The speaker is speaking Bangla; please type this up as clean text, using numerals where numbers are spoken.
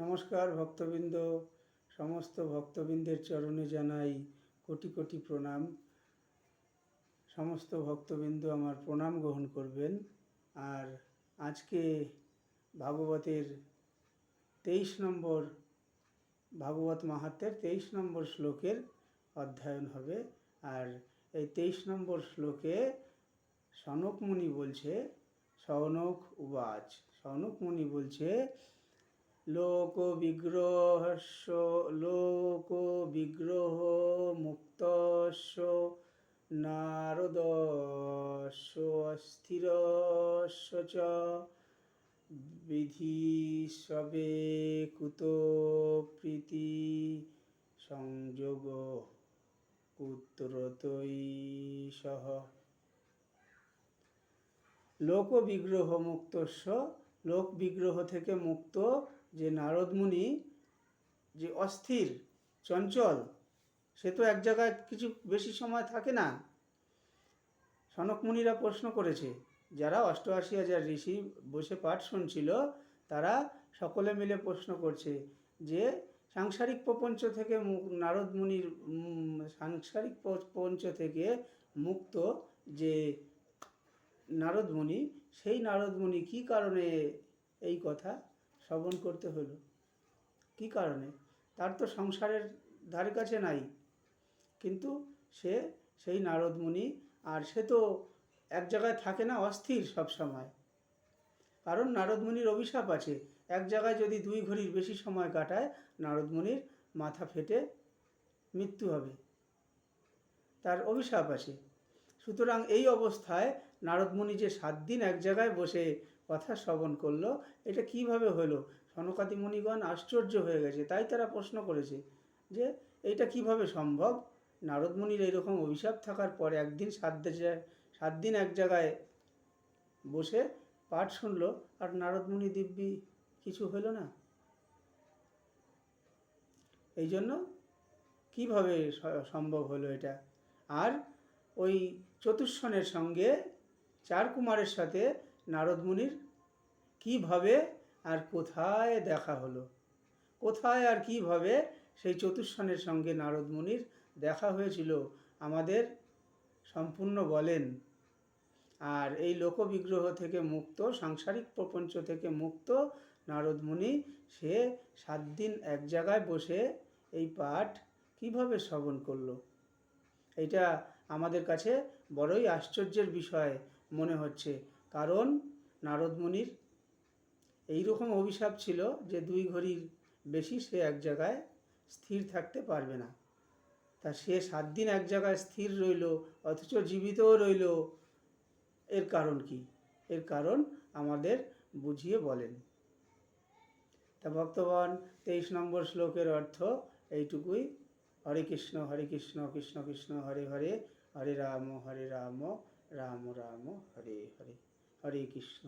নমস্কার ভক্তবৃন্দ, সমস্ত ভক্তবৃন্দের চরণে জানাই কোটি কোটি প্রণাম। সমস্ত ভক্তবৃন্দ আমার প্রণাম গ্রহণ করবেন। আর আজকে ভাগবতের 23 নম্বর ভাগবত মাহাত্ম্যের 23 নম্বর শ্লোকের অধ্যয়ন হবে। আর এই 23 নম্বর শ্লোকে সনক মুনি বলছে, সৌনক উবাচ, সৌনক মুনি বলছে, লোক বিগ্রহ মুক্তস্য নারদস্য অস্থিরস্য চ বিধিষবে কুতো প্রীতি সংযোগ কুত্রতৈ সহ। লোক বিগ্রহ মুক্তস্য, লোক বিগ্রহ থেকে মুক্ত যে নারদ মুনি, যে অস্থির চঞ্চল, সে তো এক জায়গায় কিছু বেশি সময় থাকে না। সনক মুনিরা প্রশ্ন করেছে, যারা 88,000 ঋষি বসে পাঠ শুনছিল, তারা সকলে মিলে প্রশ্ন করছে যে সাংসারিক প্রপঞ্চ থেকে নারদ মুনির সাংসারিক প্রপঞ্চ থেকে মুক্ত যে নারদ মুনি, সেই নারদ মুনি কী কারণে এই কথা শ্রবণ করতে হলো? কী কারণে? তার তো সংসারের ধারে কাছে নাই, কিন্তু সে সেই নারদ মুনি, আর সে তো এক জায়গায় থাকে না, অস্থির সব সময়। কারণ নারদ মুনির অভিশাপ আছে, এক জায়গায় যদি 2 ঘড়ির বেশি সময় কাটায়, নারদ মুনির মাথা ফেটে মৃত্যু হবে, তার অভিশাপ আছে। সুতরাং এই অবস্থায় নারদ মুনি যে 7 দিন এক জায়গায় বসে কথা শ্রবণ করলো, এটা কিভাবে হলো? সনকাদি মুনিগণ আশ্চর্য হয়ে গেছে, তাই তারা প্রশ্ন করেছে যে এইটা কিভাবে সম্ভব? নারদ মুনির এইরকম অভিশাপ থাকার পর একদিন 7 দিন এক জায়গায় বসে পাঠ শুনলো, আর নারদ মুনি দিব্যি কিছু হলো না। এই জন্য কীভাবে সম্ভব হলো এটা? আর ওই চতুষ্ষণের সঙ্গে 4 কুমারের সাথে নারদ মুনির কীভাবে আর কোথায় দেখা হলো? কোথায় আর কীভাবে সেই চতুষ্ষণের সঙ্গে নারদ মুনির দেখা হয়েছিল আমাদের সম্পূর্ণ বলেন। আর এই লোকবিগ্রহ থেকে মুক্ত, সাংসারিক প্রপঞ্চ থেকে মুক্ত নারদ মুনি, সে 7 দিন এক জায়গায় বসে এই পাঠ কিভাবে শ্রবণ করলো? এটা আমাদের কাছে বড়ই আশ্চর্যের বিষয় মনে হচ্ছে। কারণ নারদ মুনির এইরকম অভিশাপ ছিল যে 2 ঘড়ির বেশি সে এক জায়গায় স্থির থাকতে পারবে না। তা সে 7 দিন এক জায়গায় স্থির রইল, অথচ জীবিতও রইল। এর কারণ কি? এর কারণ আমাদের বুঝিয়ে বলেন। তা ভক্তগণ, 23 নম্বর শ্লোকের অর্থ এইটুকুই। হরে কৃষ্ণ কৃষ্ণ কৃষ্ণ হরে হরে, হরে রাম রাম রাম হরে হরে। হরে কৃষ্ণ।